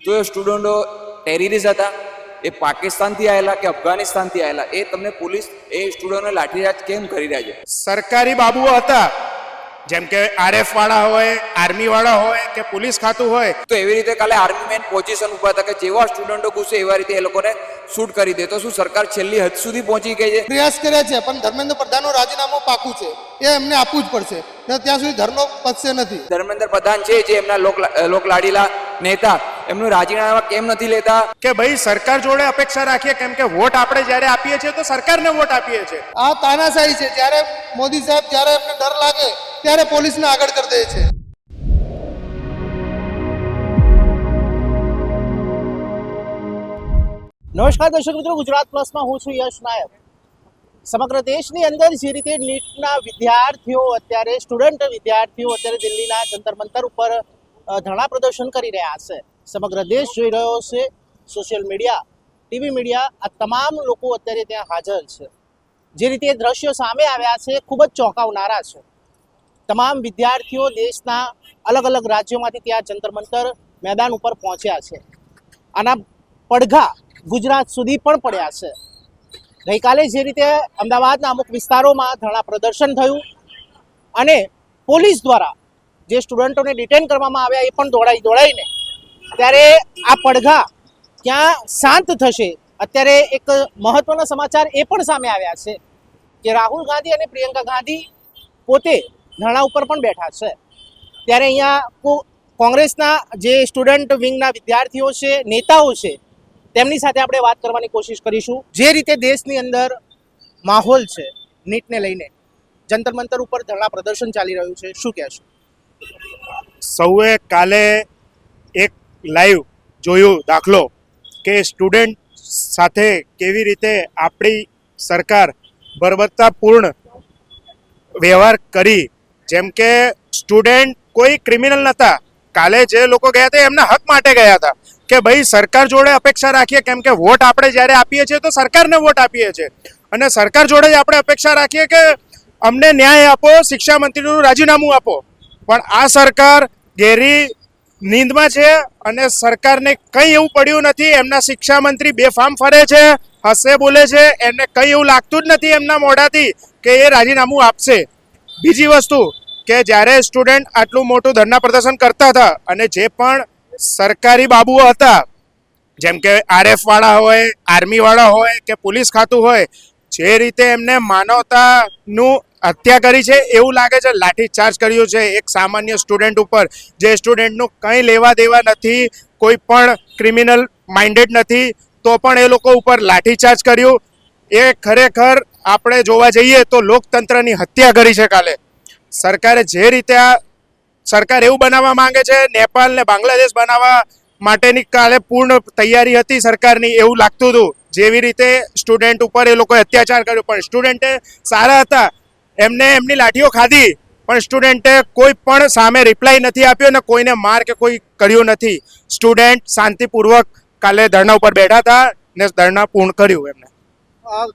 તો એ સ્ટુડન્ટો ટેરરિસ્ટ હતા, એ પાકિસ્તાનથી આવેલા કે અફઘાનિસ્તાનથી આવેલા, એ તમને પોલીસ એ સ્ટુડન્ટને લાઠીચાર્જ કેમ કરી રહ્યા છે? સરકારી બાબુઓ હતા, જેમ કે આરએફ વાળા હોય, આર્મી વાળા હોય કે પોલીસ ખાતું હોય. તો એવી રીતે કાલે આર્મી મેન પોઝિશન ઉપર હતા કે જેવા સ્ટુડન્ટો ઘૂસે એવા રીતે એ લોકોને શૂટ કરી દે. તો શું સરકાર છેલ્લી હદ સુધી પહોંચી ગઈ છે? પ્રયાસ કર્યા છે, પણ ધર્મેન્દ્ર પ્રધાનનું રાજીનામું પાકું છે, એ એમને આપવું જ પડશે. ત્યાં સુધી ધરનો પતશે નથી. ધર્મેન્દ્ર પ્રધાન છે જે એમના લોકલાડીલા નેતા, એમનું રાજીનામા કેમ નથી લેતા? કે ભાઈ સરકાર જોડે અપેક્ષા રાખીએ, કેમ કે વોટ આપણે જ્યારે આપીએ છીએ તો સરકારને વોટ આપીએ છીએ. આ તાનાશાહી છે. જ્યારે મોદી સાહેબ જ્યારે એમને ડર લાગે ત્યારે પોલીસને આગળ કરી દે છે. નમસ્કાર દર્શક મિત્રો, ગુજરાત પ્લસમાં હું છું યશ નાયક. સમગ્ર દેશની અંદર જે રીતે નીટના વિદ્યાર્થીઓ અત્યારે દિલ્હીના જંતર મંતર ઉપર ધરણા પ્રદર્શન કરી રહ્યા છે. સમગ્ર દેશ જોઈ રહ્યો છે, સોશિયલ મીડિયા, ટીવી મીડિયા, આ તમામ લોકો અત્યારે ત્યાં હાજર છે. જે રીતે દ્રશ્યો સામે આવ્યા છે ખૂબ જ ચોંકાવનારા છે. તમામ વિદ્યાર્થીઓ દેશના અલગ અલગ રાજ્યોમાંથી ત્યાં જંતર મંતર મેદાન ઉપર પહોંચ્યા છે. આના પડઘા ગુજરાત સુધી પણ પડ્યા છે. ગઈકાલે જે રીતે અમદાવાદના અમુક વિસ્તારોમાં ધરણા પ્રદર્શન થયું અને પોલીસ દ્વારા જે સ્ટુડન્ટોને ડિટેન કરવામાં આવ્યા એ પણ દોડાઈને ત્યારે આ પડઘા ક્યાં શાંત થશે? અત્યારે એક મહત્વના સમાચાર એ પણ સામે આવ્યા છે કે રાહુલ ગાંધી અને પ્રિયંકા ગાંધી પોતે ધરણા ઉપર પણ બેઠા છે. ત્યારે અહીંયા કોંગ્રેસના જે સ્ટુડન્ટ વિંગના વિદ્યાર્થીઓ છે, નેતાઓ છે, તેમની સાથે આપણે વાત કરવાની કોશિશ કરીશું. જે રીતે દેશની અંદર માહોલ છે નીટને લઈને, જંતર મંતર ઉપર ધરણા પ્રદર્શન ચાલી રહ્યું છે, શું કહેશો? સૌએ કાલે એક લાઈવ જોયું દાખલો કે સ્ટુડન્ટ સાથે કેવી રીતે આપણી સરકાર બર્બરતાપૂર્ણ વ્યવહાર કરી. જેમ કે સ્ટુડન્ટ કોઈ ક્રિમિનલ નહોતા. કાલે જે લોકો ગયા હતા એમના હક માટે ગયા હતા કે ભાઈ સરકાર જોડે અપેક્ષા રાખીએ, કેમ કે વોટ આપણે જ્યારે આપીએ છીએ તો સરકારને વોટ આપીએ છીએ અને સરકાર જોડે જ આપણે અપેક્ષા રાખીએ કે અમને ન્યાય આપો, શિક્ષા મંત્રીનું રાજીનામું આપો. પણ આ સરકાર ગેરી નીંદમાં છે અને સરકારને કંઈ એવું પડ્યું નથી. એમના શિક્ષા મંત્રી બેફામ ફરે છે, હસે બોલે છે, એમને કંઈ એવું લાગતું જ નથી એમના મોઢાથી કે એ રાજીનામું આપશે. બીજી વસ્તુ કે જ્યારે સ્ટુડન્ટ આટલું મોટું ધરણા પ્રદર્શન કરતા હતા અને જે પણ સરકારી બાબુઓ હતા, જેમ કે આરએફ વાળા હોય, આર્મી વાળા હોય કે પોલીસ ખાતું હોય, જે રીતે એમને માનવતાનું હત્યા કરી છે એવું લાગે છે. લાઠીચાર્જ કર્યું છે એક સામાન્ય સ્ટુડન્ટ ઉપર, જે સ્ટુડન્ટનું કંઈ લેવા દેવા નથી, કોઈ પણ ક્રિમિનલ માઇન્ડેડ નથી, તો પણ એ લોકો ઉપર લાઠીચાર્જ કર્યું. એ ખરેખર આપણે જોવા જઈએ તો લોકતંત્રની હત્યા કરી છે. કાલે સરકારે જે રીતે આ સરકાર એવું બનાવવા માંગે છે, નેપાળ ને બાંગ્લાદેશ બનાવવા માટેની કાલે પૂર્ણ તૈયારી હતી સરકારની, એવું લાગતું હતું. જેવી રીતે સ્ટુડન્ટ ઉપર એ લોકોએ અત્યાચાર કર્યો, પણ સ્ટુડન્ટે સારા હતા, એમને એમની લાઠીઓ ખાધી, પણ સ્ટુડન્ટે કોઈ પણ સામે રિપ્લાય નથી આપ્યો અને કોઈને માર કે કોઈ કર્યું નથી. સ્ટુડન્ટ શાંતિપૂર્વક કાલે ધરણા ઉપર બેઠા હતા ને ધરણા પૂર્ણ કર્યું એમને.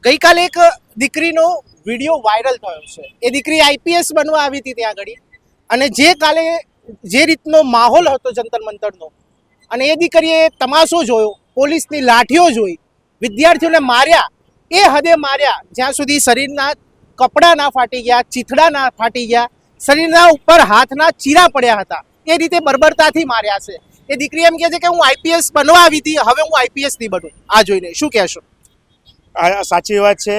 ગઈકાલે એક દીકરીનો વિડીયો વાયરલ થયો છે. એ દીકરી આઈપીએસ બનવા આવી હતી ત્યાં આગળ, અને કાલે જે રીતનો માહોલ હતો જંતર મંતરનો, અને એ દીકરીએ તમાશો જોયો, પોલીસની લાઠીઓ જોઈ, વિદ્યાર્થીઓને માર્યા, એ હદે માર્યા જ્યાં સુધી શરીરના કપડાં ના ફાટી ગયા, ચીથડા ના ફાટી ગયા, શરીરના ઉપર હાથના ચીરા પડ્યા હતા. એ રીતે બર્બરતાથી માર્યા છે. એ દીકરી એમ કહે છે કે હું આઈપીએસ બનવા આવી હતી, હવે હું આઈપીએસ નહીં બનું. આ જોઈને શું કહેશો? સાચી વાત છે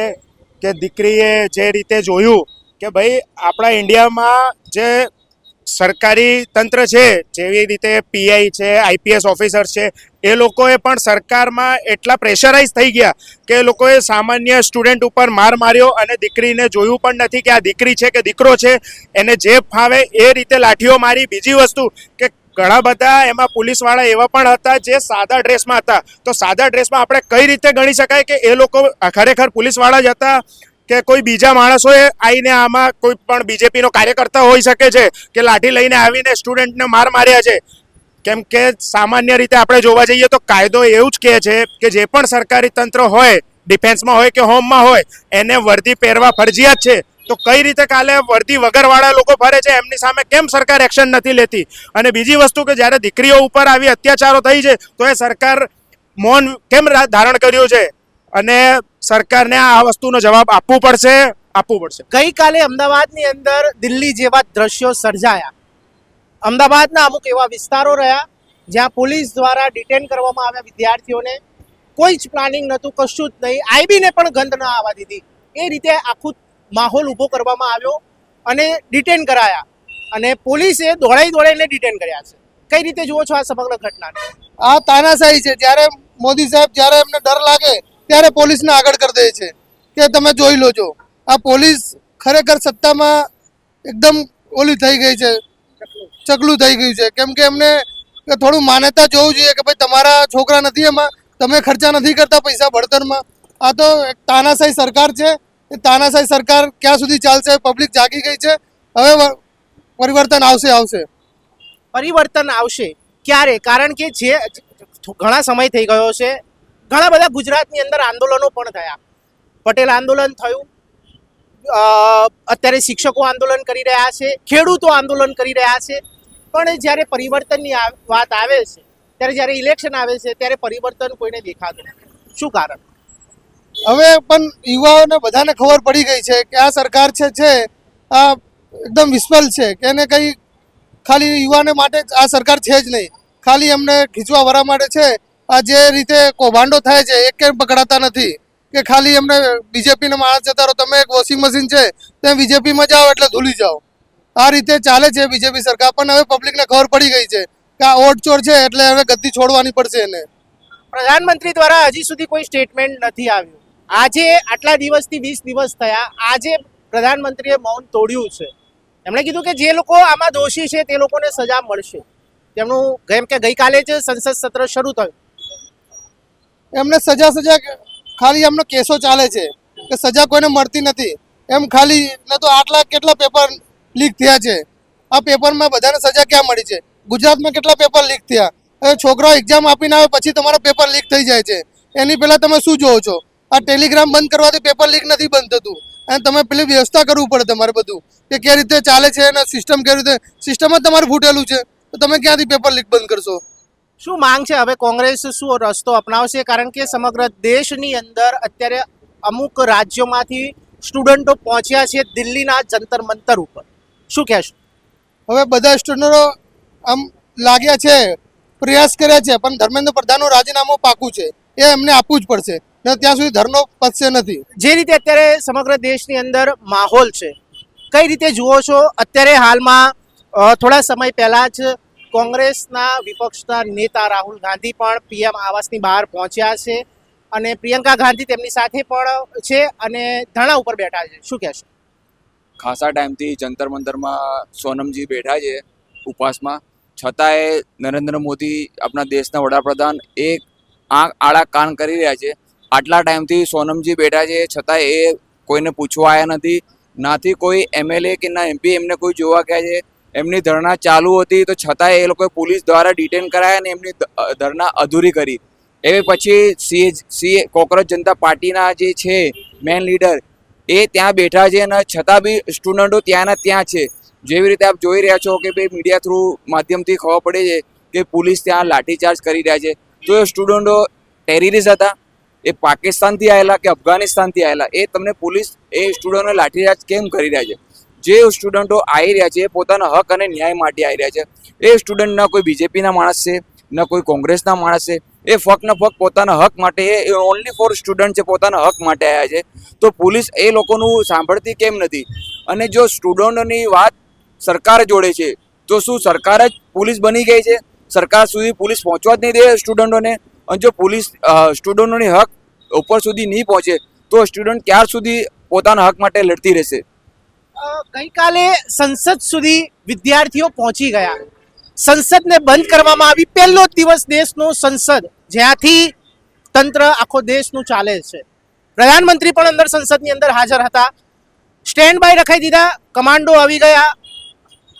કે દીકરીએ જે રીતે જોયું કે ભાઈ આપણા ઇન્ડિયામાં જે સરકારી તંત્ર છે, જેવી રીતે પીઆઈ છે, આઈપીએસ ઓફિસર છે, એ લોકોએ પણ સરકારમાં એટલા પ્રેશરાઇઝ થઈ ગયા કે એ લોકોએ સામાન્ય સ્ટુડન્ટ ઉપર માર માર્યો અને દીકરીને જોયું પણ નથી કે આ દીકરી છે કે દીકરો છે. એને જે ફાવે એ રીતે લાઠીઓ મારી. બીજી વસ્તુ કે ઘણા બધા એમાં પોલીસવાળા એવા પણ હતા જે સાદા ડ્રેસમાં હતા. તો સાદા ડ્રેસમાં આપણે કઈ રીતે ગણી શકાય કે એ લોકો ખરેખર પોલીસવાળા જ હતા કે કોઈ બીજા માણસોએ આવીને આમાં કોઈ પણ બીજેપીનો કાર્યકર્તા હોઈ શકે છે કે લાઠી લઈને આવીને સ્ટુડન્ટને માર્યા છે? કેમ કે સામાન્ય રીતે આપણે જોવા જઈએ તો કાયદો એવું જ કહે છે કે જે પણ સરકારી તંત્ર હોય, ડિફેન્સમાં હોય કે હોમમાં હોય, એને વર્દી પહેરવા ફરજિયાત છે. તો કઈ રીતે કાલે વર્દી વગરવાળા લોકો ફરે છે એમની સામે કેમ સરકાર એક્શન નથી લેતી? અને બીજી વસ્તુ કે જ્યારે દીકરીઓ ઉપર આવી અત્યાચારો થઈ છે તો એ સરકાર મૌન કેમ ધારણ કર્યું છે? અને સરકારને આ વસ્તુનો જવાબ આપવું પડશે. ગઈકાલે અમદાવાદની અંદર દિલ્હી જેવા દ્રશ્યો સર્જાયા. અમદાવાદના અમુક એવા વિસ્તારો રહ્યા જ્યાં પોલીસ દ્વારા ડિટેન કરવામાં આવ્યા વિદ્યાર્થીઓને. કોઈ જ પ્લાનિંગ નહોતું, કશું જ નહીં. આઈબીને પણ ગંધ ન આવવા દીધી. એ રીતે આખું માહોલ ઊભો કરવામાં આવ્યો અને ડિટેન કરાયા. અને પોલીસે દોડાઈને ડિટેન કર્યા છે. કઈ રીતે જુઓ છો આ સમગ્ર ઘટનાને? આ તાનાશાહી છે. જ્યારે મોદી સાહેબ જ્યારે એમને ડર લાગે ત્યારે પોલીસને આગળ કરી દે છે કે તમે જોઈ લોજો. આ પોલીસ ખરેખર સત્તામાં એકદમ ઓલી થઈ ગઈ છે, ચકલું થઈ ગયું છે. કેમ કે એમને થોડું માન્યતા જોવું જોઈએ કે ભાઈ તમારા છોકરા નથી, એમાં તમે ખર્ચા નથી કરતા પૈસા ભણતરમાં. આ તો એક તાનાશાહી સરકાર છે. એ તાનાશાહી સરકાર ક્યાં સુધી ચાલશે? પબ્લિક જાગી ગઈ છે. હવે પરિવર્તન આવશે. પરિવર્તન આવશે ક્યારે? કારણ કે જે ઘણા સમય થઈ ગયો છે, ઘણા બધા ગુજરાતની અંદર આંદોલનો પણ થયા. પટેલ આંદોલન થયું, અત્યારે શિક્ષકો આંદોલન કરી રહ્યા છે, ખેડૂતો આંદોલન કરી રહ્યા છે. પણ જ્યારે પરિવર્તનની વાત આવે છે, ત્યારે જ્યારે ઇલેક્શન આવે છે ત્યારે પરિવર્તન કોઈને દેખાતું નથી. શું કારણ? હવે પણ યુવાઓને બધાને ખબર પડી ગઈ છે કે આ સરકાર છે આ એકદમ વિસ્ફલ છે. કે એને કંઈ ખાલી યુવાને માટે આ સરકાર છે જ નહીં, ખાલી એમને ખીચવા વરા માટે છે. આ જે રીતે કૌભાંડો થાય છે એક કેમ પકડાતા નથી કે ખાલી એમને બીજેપીને માણસ જતા રહો. તમે એક વોશિંગ મશીન છે તમે બીજેપીમાં જાઓ એટલે ધૂલી જાઓ. આ રીતે ચાલે છે બીજેપી સરકાર. પણ હવે પબ્લિકને ખબર પડી ગઈ છે કે આ ઓટચોર છે એટલે હવે ગદ્દી છોડવાની પડશે એને. પ્રધાનમંત્રી દ્વારા હજી સુધી કોઈ સ્ટેટમેન્ટ નથી આવ્યું. આજે આટલા દિવસથી 20 દિવસ થયા, આજે પ્રધાનમંત્રીએ મૌન તોડ્યું છે. એમણે કીધું કે જે લોકો આમાં દોષી છે તે લોકોને સજા મળશે. તેમનું જેમ કે ગઈકાલે જ સંસદ સત્ર શરૂ થયું. એમને સજા ખાલી એમનો કેસો ચાલે છે કે સજા કોઈને મળતી નથી. એમ ખાલી ન તો આટલા કેટલા પેપર લીક થયા છે. આ પેપરમાં બધાને સજા ક્યાં મળી છે? ગુજરાતમાં કેટલા પેપર લીક થયા? હવે છોકરાઓ એક્ઝામ આપીને આવે પછી તમારા પેપર લીક થઈ જાય છે. એની પહેલાં તમે શું જોવો છો? આ ટેલિગ્રામ બંધ કરવાથી પેપર લીક નથી બંધ થતું. અને તમે પેલી વ્યવસ્થા કરવું પડે તમારે બધું કે કેવી રીતે ચાલે છે અને સિસ્ટમ કેવી રીતે. સિસ્ટમ જ તમારું ફૂટેલું છે તો તમે ક્યાંથી પેપર લીક બંધ કરશો? શું માંગ છે હવે? કોંગ્રેસ શું રસ્તો અપનાવશે? કારણ કે સમગ્ર દેશની અંદર અત્યારે અમુક રાજ્યોમાંથી સ્ટુડન્ટો પહોંચ્યા છે દિલ્હીના જંતર મંતર ઉપર. શું કહેશો? હવે બધા સ્ટુડન્ટો આમ લાગ્યા છે, પ્રયાસ કર્યા છે, પણ ધર્મેન્દ્ર પ્રધાનનું રાજીનામું પાકું છે. એ એમને આપવું જ પડશે ને ત્યાં સુધી ધરનો પતશે નથી. જે રીતે અત્યારે સમગ્ર દેશની અંદર માહોલ છે, કઈ રીતે જુઓ છો? અત્યારે હાલમાં થોડા સમય પહેલા જ કોંગ્રેસના વિપક્ષના નેતા રાહુલ ગાંધી પણ પીએમ આવાસની બહાર પહોંચ્યા છે અને પ્રિયંકા ગાંધી તેમની સાથે પણ છે અને ધરણા ઉપર બેઠા છે. શું કહેશો? ખાસા ટાઈમથી જંતર મંતરમાં સોનમજી બેઠા છે ઉપવાસમાં, છતાંય નરેન્દ્ર મોદી આપણા દેશના વડાપ્રધાન એક આંખ આડા કાન કરી રહ્યા છે. આટલા ટાઈમથી સોનમજી બેઠા છે છતાંય એ કોઈને પૂછવા આવ્યા નથી. નાથી કોઈ એમએલએ કે ના એમપી એમને કોઈ જોવા ગયા છે. એમની ધરણા ચાલુ હતી તો છતાંય એ લોકોએ પોલીસ દ્વારા ડિટેન કરાયા અને એમની ધરણા અધૂરી કરી. એ પછી સીએ કોકરોચ જનતા પાર્ટીના જે છે મેન લીડર એ ત્યાં બેઠા છે અને છતાં બી સ્ટુડન્ટો ત્યાંના ત્યાં છે. જેવી રીતે આપ જોઈ રહ્યા છો કે ભાઈ મીડિયા થ્રુ માધ્યમથી ખબર પડે છે કે પોલીસ ત્યાં લાઠીચાર્જ કરી રહ્યા છે. તો એ સ્ટુડન્ટો ટેરરિસ્ટ હતા? એ પાકિસ્તાનથી આવેલા કે અફઘાનિસ્તાનથી આવેલા? એ તમને પોલીસ એ સ્ટુડન્ટોને લાઠીચાર્જ કેમ કરી રહ્યા છે? જે સ્ટુડન્ટો આવી રહ્યા છે એ પોતાના હક અને ન્યાય માટે આવી રહ્યા છે. એ સ્ટુડન્ટ ના કોઈ બીજેપીના માણસ છે, ન કોઈ કોંગ્રેસના માણસ છે. એ ફક્ત ને ફક્ત પોતાના હક માટે, એ ઓનલી ફોર સ્ટુડન્ટ છે, પોતાના હક માટે આવ્યા છે. તો પોલીસ એ લોકોનું સાંભળતી કેમ નથી? અને જો સ્ટુડન્ટોની વાત સરકાર જોડે છે તો શું સરકાર જ પોલીસ બની ગઈ છે? સરકાર સુધી પોલીસ પહોંચવા જ નહીં દે સ્ટુડન્ટોને. અને જો પોલીસ સ્ટુડન્ટોની હક ઉપર સુધી નહીં પહોંચે તો સ્ટુડન્ટ ક્યાર સુધી પોતાના હક માટે લડતી રહેશે? ગઈકાલે સંસદ સુધી વિદ્યાર્થીઓ પહોંચી ગયા. સંસદને બંધ કરવામાં આવી. પહેલો જ દિવસ દેશનું સંસદ જ્યાંથી તંત્ર આખો દેશનું ચાલે છે. પ્રધાનમંત્રી પણ અંદર સંસદની અંદર હાજર હતા. સ્ટેન્ડ બાય રખાઈ દીધા. કમાન્ડો આવી ગયા.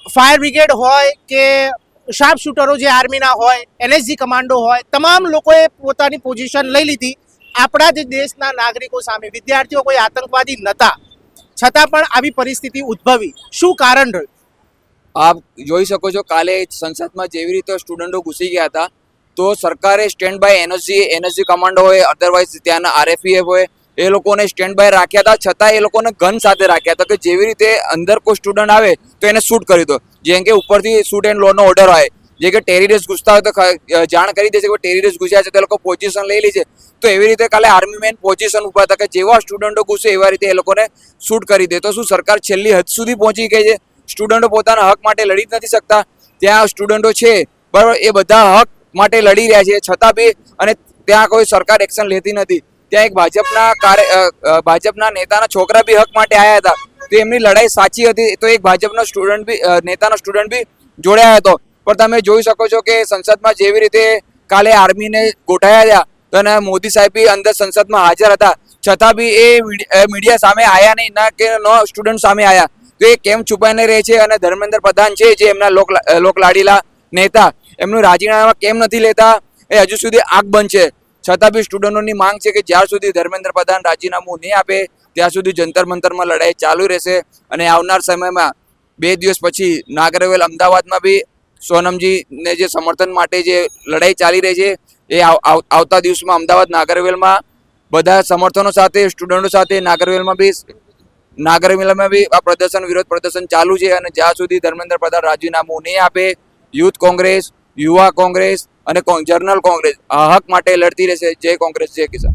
ફાયર બ્રિગેડ હોય કે શાર્પ શૂટરો જે આર્મીના હોય, એનએસજી કમાન્ડો હોય, તમામ લોકોએ પોતાની પોઝિશન લઈ લીધી આપણા જ દેશના નાગરિકો સામે. વિદ્યાર્થીઓ કોઈ આતંકવાદી નહોતા, છતાં પણ આવી પરિસ્થિતિ ઉદ્ભવી, શું કારણ રહ્યું? આપ જોઈ શકો છો કાલે સંસદમાં જેવી રીતે સ્ટુડન્ટો ઘૂસી ગયા હતા, તો સરકારે સ્ટેન્ડ બાય એનએસજી કમાન્ડો હોય, અધરવાઇઝ ત્યાંના આરએફઈએફ હોય, એ લોકોને સ્ટેન્ડ બાય રાખ્યા હતા, છતાં એ લોકોને ગન સાથે રાખ્યા હતા કે જેવી રીતે અંદર કોઈ સ્ટુડન્ટ આવે તો એને શૂટ કરી દો. જેમ કે ઉપરથી શૂટ એન્ડ લોનો ઓર્ડર હોય, જે કે ટેરરિસ્ટ ઘૂસતા હોય તો જાણ કરી દેશે કે ટેરરિસ્ટ ઘૂસ્યા છે, તો એ લોકો પોઝિશન લઈ લે છે. તો એવી રીતે કાલે આર્મી મેન પોઝિશન ઉપર હતા કે જેવા સ્ટુડન્ટો ઘૂસે એવા રીતે એ લોકોને શૂટ કરી દે. તો શું સરકાર છેલ્લી હદ સુધી પહોંચી ગઈ છે? સ્ટુડન્ટો પોતાના હક માટે લડી જ નથી શકતા? ત્યાં સ્ટુડન્ટો છે બરાબર, એ બધા હક માટે લડી રહ્યા છે, છતાં બી અને ત્યાં કોઈ સરકાર એક્શન લેતી નથી. ત્યાં એક ભાજપના નેતાના છોકરા બી હક માટે આવ્યા હતા, તો એમની લડાઈ સાચી હતી, તો એક ભાજપનો સ્ટુડન્ટ બી નેતાનો સ્ટુડન્ટ બી જોડાયા હતો. પણ તમે જોઈ શકો છો કે સંસદમાં જેવી રીતે કાલે આર્મીને ગોઠાયા હતા અને મોદી સાહેબ બી અંદર સંસદમાં હાજર હતા, છતાં બી એ મીડિયા સામે આવ્યા નહીં, ના કે નો સ્ટુડન્ટ સામે આવ્યા. તો એ કેમ છુપાઈને રહે છે? અને ધર્મેન્દ્ર પ્રધાન છે જે એમના લોકલાડીલા નેતા, એમનું રાજીનામા કેમ નથી લેતા? એ હજુ સુધી આગ બંધ છે. છતાં બી સ્ટુડન્ટોની માંગ છે કે જ્યાં સુધી ધર્મેન્દ્ર પ્રધાન રાજીનામું નહીં આપે ત્યાં સુધી જંતર મંતરમાં લડાઈ ચાલુ રહેશે. અને આવનાર સમયમાં 2 દિવસ પછી નાગરવેલ અમદાવાદમાં બી સોનમજીને જે સમર્થન માટે જે લડાઈ ચાલી રહી છે, એ આવતા દિવસમાં અમદાવાદ નાગરવેલમાં બધા સમર્થનો સાથે, સ્ટુડન્ટો સાથે નાગરવેલમાં બી આ વિરોધ પ્રદર્શન ચાલુ છે. અને જ્યાં સુધી ધર્મેન્દ્ર પ્રધાન રાજીનામું નહીં આપે, યુથ કોંગ્રેસ, યુવા કોંગ્રેસ અને જનરલ કોંગ્રેસ આ હક માટે લડતી રહેશે. જય કોંગ્રેસ, જય કિસાન.